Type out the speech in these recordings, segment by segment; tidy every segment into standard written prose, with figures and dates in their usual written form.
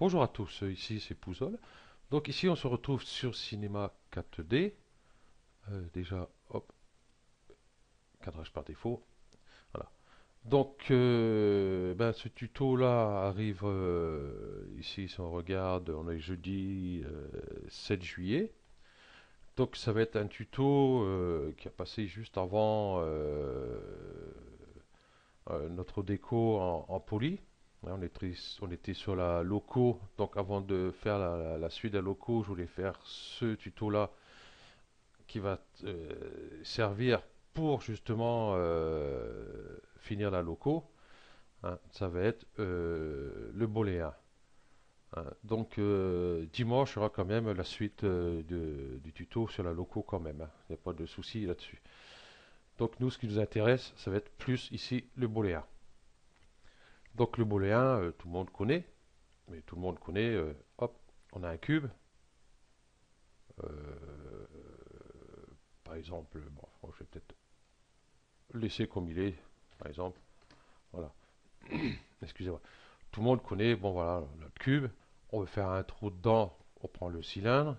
Bonjour à tous, ici c'est Pouzol. Donc ici on se retrouve sur Cinéma 4D. Déjà, hop, cadrage par défaut. Voilà. Donc ce tuto là arrive ici si on regarde, on est jeudi 7 juillet. Donc ça va être un tuto qui a passé juste avant notre déco en poly. Hein, on était sur la loco, donc avant de faire la suite des locaux, je voulais faire ce tuto-là qui va servir pour justement finir la loco. Hein. Ça va être le boléen. Hein. Donc dimanche, il y aura quand même la suite du tuto sur la loco quand même. Hein. Il n'y a pas de souci là-dessus. Donc nous, ce qui nous intéresse, ça va être plus ici le boléen. Donc le booléen, tout le monde connaît, mais tout le monde connaît, hop, on a un cube, euh, par exemple, bon, je vais peut-être le laisser comme il est, par exemple, voilà, excusez-moi. Tout le monde connaît, bon voilà, notre cube, on veut faire un trou dedans, on prend le cylindre,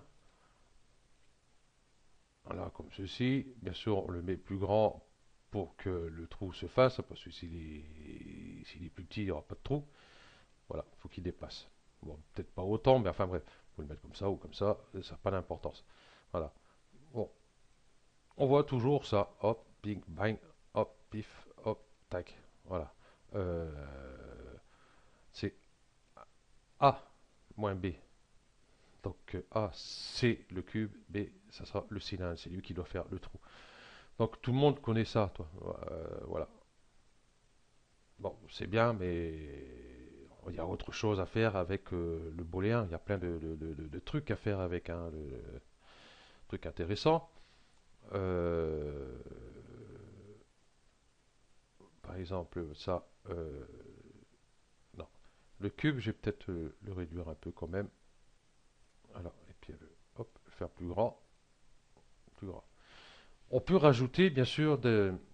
voilà, comme ceci, bien sûr on le met plus grand pour que le trou se fasse, parce que s'il est plus petit, il n'y aura pas de trou, voilà, il faut qu'il dépasse. Bon, peut-être pas autant, mais enfin bref, vous le mettre comme ça ou comme ça n'a pas d'importance. Voilà. Bon, on voit toujours ça. Hop, bing, bang, hop, pif, hop, tac. Voilà. Euh, c'est A moins B. Donc A, c'est le cube, B, ça sera le cylindre, c'est lui qui doit faire le trou. Donc tout le monde connaît ça, toi. Voilà. Bon, c'est bien, mais il y a autre chose à faire avec le booléen. Il y a plein de trucs à faire avec un truc intéressant. Euh, Par exemple, ça, non. Le cube, je vais peut-être le réduire un peu quand même. Alors, et puis, hop, le faire plus grand, plus grand. On peut rajouter, bien sûr,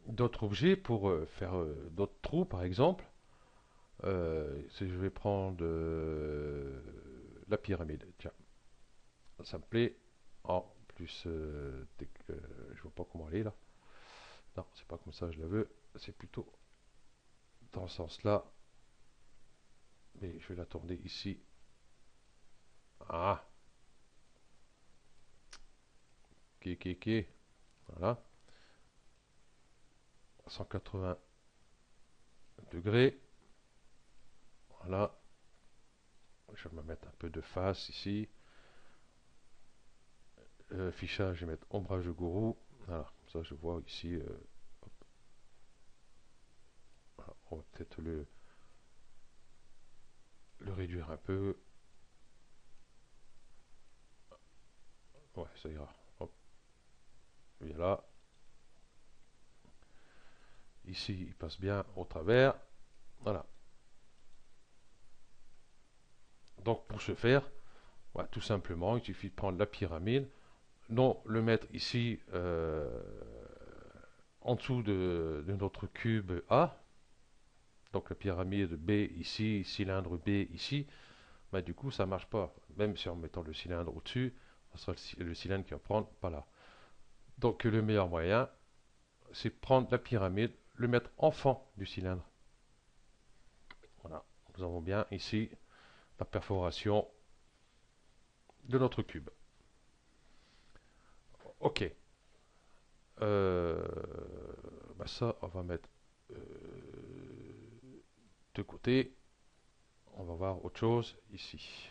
d'autres objets pour faire d'autres trous, par exemple. Si je vais prendre la pyramide, tiens, ça me plaît. En plus, je vois pas comment elle est là. Non, c'est pas comme ça que je la veux. C'est plutôt dans ce sens-là. Mais je vais la tourner ici. Ah, ok. Voilà. 180 degrés. Voilà. Je vais me mettre un peu de face ici. Fichage, je vais mettre ombrage de gourou. Voilà. Ça, je vois ici. Hop. Voilà. On va peut-être le réduire un peu. Ouais, ça ira. Hop. Voilà. Ici, il passe bien au travers. Voilà. Donc, pour ce faire, ouais, tout simplement, il suffit de prendre la pyramide. Non, le mettre ici en dessous de notre cube A. Donc la pyramide B ici, cylindre B ici. Bah, du coup, ça ne marche pas. Même si en mettant le cylindre au-dessus, ce sera le cylindre qui va prendre pas là. Donc le meilleur moyen, c'est prendre la pyramide, le mettre en fond du cylindre. Voilà. Nous avons bien ici la perforation de notre cube. Ok. Ça, on va mettre euh, de côté. On va voir autre chose ici.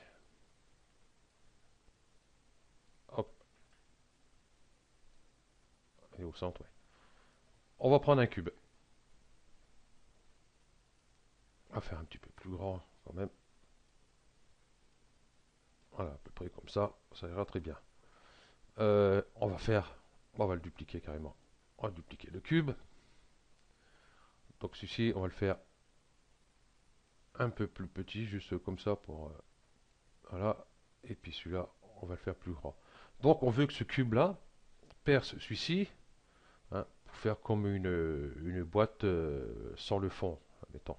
Hop, et au centre, ouais. On va prendre un cube. On va faire un petit peu plus grand quand même. Voilà, à peu près comme ça ira très bien. On va le dupliquer carrément. On va dupliquer le cube. Donc celui-ci, on va le faire un peu plus petit, juste comme ça pour voilà. Et puis celui-là, on va le faire plus grand. Donc on veut que ce cube-là perce celui-ci, hein, pour faire comme une boîte sans le fond, mettons.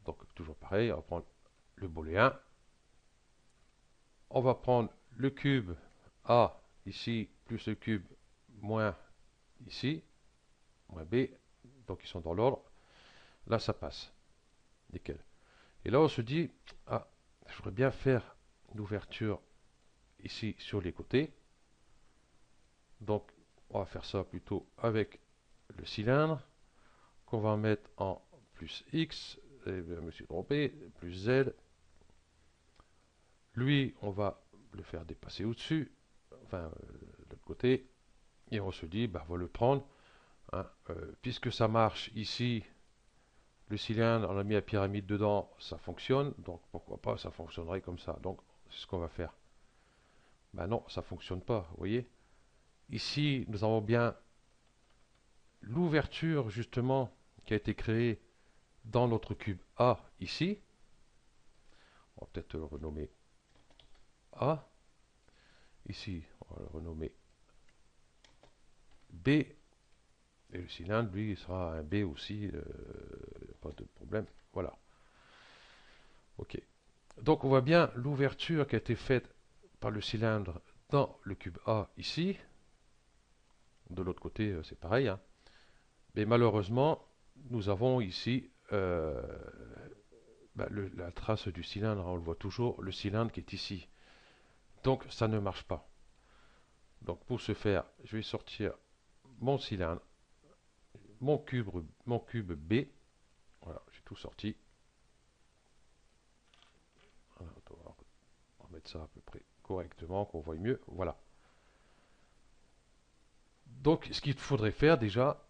Donc toujours pareil, on va prendre le booléen, on va prendre le cube A ici, plus le cube moins ici, moins B, donc ils sont dans l'ordre. Là, ça passe. Nickel. Et là, on se dit, ah, je voudrais bien faire l'ouverture ici sur les côtés. Donc, on va faire ça plutôt avec le cylindre, qu'on va mettre en plus X, et je me suis trompé, plus Z. Lui, on va le faire dépasser au-dessus, enfin, de l'autre côté, et on se dit, bah, on va le prendre, hein, puisque ça marche ici, le cylindre, on a mis la pyramide dedans, ça fonctionne, donc pourquoi pas, ça fonctionnerait comme ça. Donc, c'est ce qu'on va faire. Ben non, ça ne fonctionne pas, vous voyez. Ici, nous avons bien l'ouverture, justement, qui a été créée dans notre cube A, ici. On va peut-être le renommer A. Ici, on va le renommer B. Et le cylindre, lui, il sera un B aussi, pas de problème. Voilà. OK. Donc, on voit bien l'ouverture qui a été faite par le cylindre dans le cube A, ici. De l'autre côté, c'est pareil, hein. Mais malheureusement, nous avons ici la trace du cylindre, on le voit toujours, le cylindre qui est ici. Donc ça ne marche pas. Donc pour ce faire, je vais sortir mon cylindre, mon cube B. Voilà, j'ai tout sorti. Voilà, on va mettre ça à peu près correctement, qu'on voit mieux. Voilà. Donc ce qu'il faudrait faire déjà,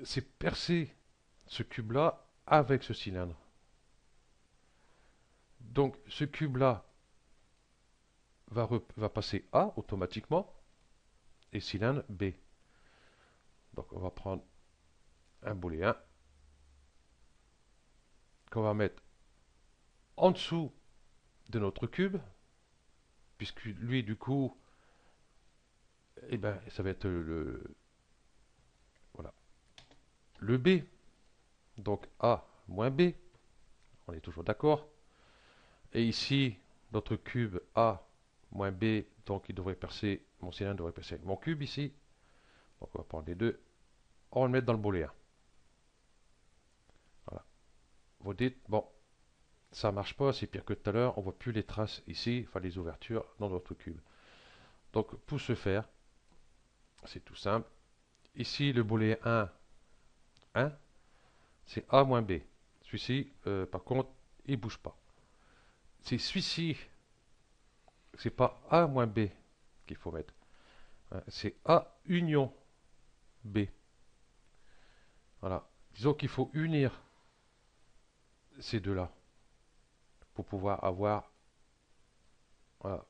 c'est percer ce cube-là avec ce cylindre. Donc ce cube-là va passer A automatiquement et cylindre B. Donc on va prendre un booléen qu'on va mettre en dessous de notre cube, puisque lui du coup, eh ben, ça va être voilà, le B. Donc A moins B, on est toujours d'accord. Et ici, notre cube A moins B, donc il devrait percer, mon cylindre devrait percer mon cube ici. Donc on va prendre les deux, on va le mettre dans le booléen. Voilà. Vous dites, bon, ça marche pas, c'est pire que tout à l'heure, on voit plus les traces ici, enfin les ouvertures dans notre cube. Donc pour ce faire, c'est tout simple. Ici, le booléen 1, c'est A moins B. Celui-ci, par contre, il ne bouge pas. C'est celui-ci, c'est pas A moins B qu'il faut mettre, hein, c'est A union B. Voilà. Disons qu'il faut unir ces deux-là pour pouvoir avoir, voilà,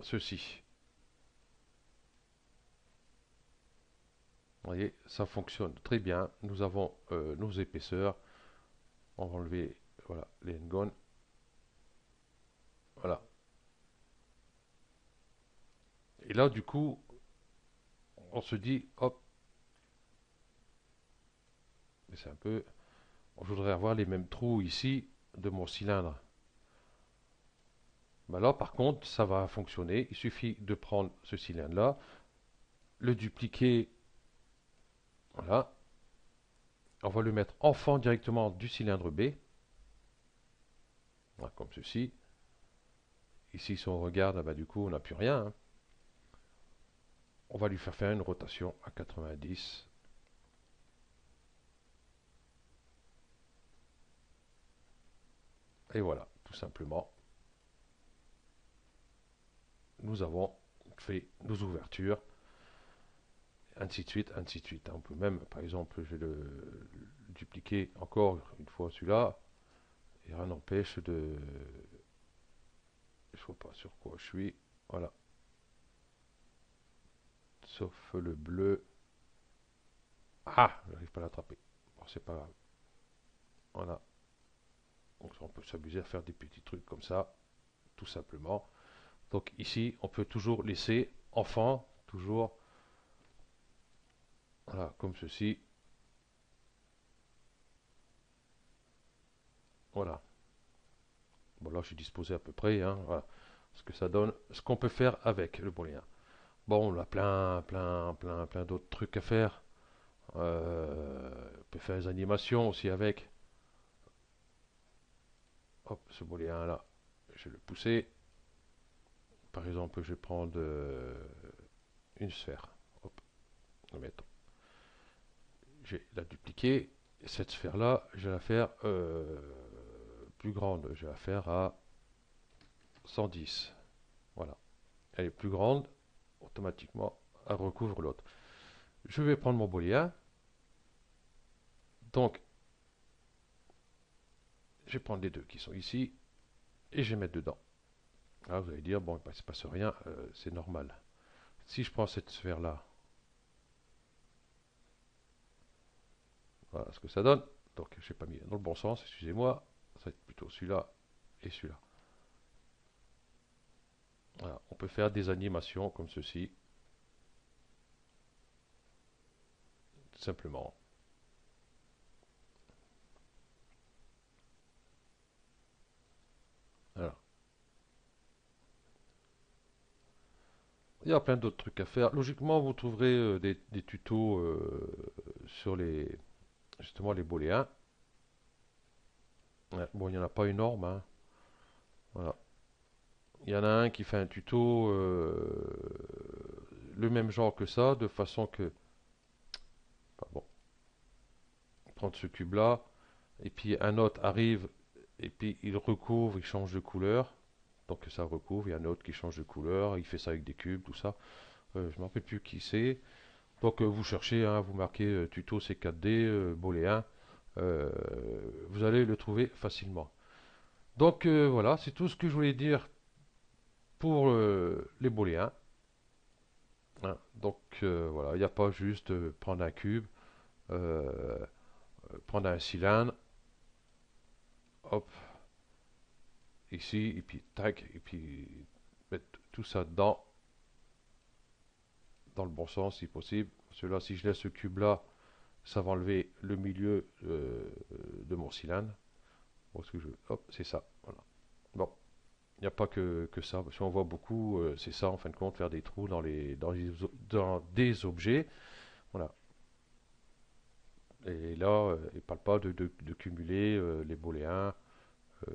ceci. Vous voyez, ça fonctionne très bien. Nous avons nos épaisseurs. On va enlever, voilà, les n-gons. Voilà. Et là, du coup, on se dit, hop, mais c'est un peu, je voudrais avoir les mêmes trous ici de mon cylindre. Ben là, par contre, ça va fonctionner. Il suffit de prendre ce cylindre-là, le dupliquer, voilà. On va le mettre en fond directement du cylindre B, voilà, comme ceci. Ici, si on regarde, ben, du coup, on n'a plus rien, hein. On va lui faire une rotation à 90. Et voilà, tout simplement, nous avons fait nos ouvertures, ainsi de suite, ainsi de suite. On peut même, par exemple, je vais le dupliquer encore une fois celui-là, et rien n'empêche de... Je ne vois pas sur quoi je suis, voilà. Sauf le bleu. Ah, je n'arrive pas à l'attraper. Bon, c'est pas grave. Voilà. Donc on peut s'amuser à faire des petits trucs comme ça, tout simplement. Donc ici, on peut toujours laisser enfant, toujours, voilà, comme ceci. Voilà. Bon, là, je suis disposé à peu près, hein, voilà. ce que ça donne, ce qu'on peut faire avec le booléen. Bon, on a plein d'autres trucs à faire. On peut faire des animations aussi avec. Hop, ce booléen là, je vais le pousser. Par exemple, je vais prendre une sphère. Hop, mettons. Je vais la dupliquer. Cette sphère là, je vais la faire plus grande. Je vais la faire à 110. Voilà. Elle est plus grande. Automatiquement, elle recouvre l'autre. Je vais prendre mon booléen. Donc, je vais prendre les deux qui sont ici et je vais mettre dedans. Là, vous allez dire, bon, il ne se passe rien, c'est normal. Si je prends cette sphère-là, voilà ce que ça donne. Donc, je n'ai pas mis dans le bon sens, excusez-moi. Ça va être plutôt celui-là et celui-là. Voilà, on peut faire des animations comme ceci, tout simplement. Voilà. Il y a plein d'autres trucs à faire. Logiquement, vous trouverez des tutos sur justement les booléens. Ouais, bon, il n'y en a pas énorme, hein. Voilà. Il y en a un qui fait un tuto le même genre que ça, de façon que, enfin bon, prendre ce cube-là, et puis un autre arrive, et puis il recouvre, il change de couleur. Donc ça recouvre, il y a un autre qui change de couleur, il fait ça avec des cubes, tout ça. Je ne me rappelle plus qui c'est. Donc vous cherchez, hein, vous marquez tuto C4D, booléen, euh, vous allez le trouver facilement. Donc voilà, c'est tout ce que je voulais dire pour les booléens. Hein. Donc voilà, il n'y a pas juste prendre un cube, euh, prendre un cylindre, hop, ici, et puis tac, et puis mettre tout ça dans le bon sens si possible. Celui-là, si je laisse ce cube-là, ça va enlever le milieu de mon cylindre. Bon, hop, c'est ça. Voilà. Bon, il n'y a pas que ça. Si on voit beaucoup, c'est ça en fin de compte, faire des trous dans des objets. Voilà. Et là, il ne parle pas de cumuler les booléens, euh,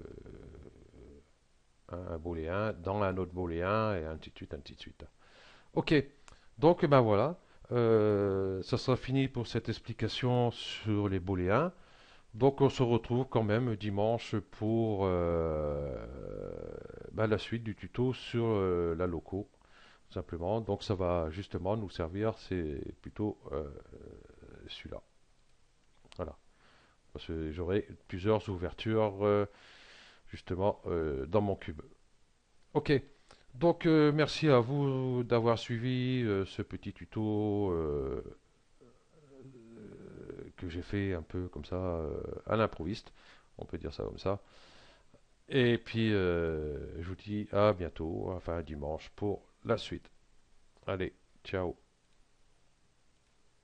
un booléen dans un autre booléen, et ainsi de suite, ainsi de suite. Ok, donc ben voilà. Ça sera fini pour cette explication sur les booléens. Donc on se retrouve quand même dimanche pour ben, la suite du tuto sur la loco, simplement. Donc ça va justement nous servir, c'est plutôt celui-là. Voilà. Parce que j'aurai plusieurs ouvertures justement dans mon cube. Ok. Donc merci à vous d'avoir suivi ce petit tuto que j'ai fait un peu comme ça à l'improviste. On peut dire ça comme ça. Et puis je vous dis à bientôt, enfin à dimanche pour la suite. Allez, ciao.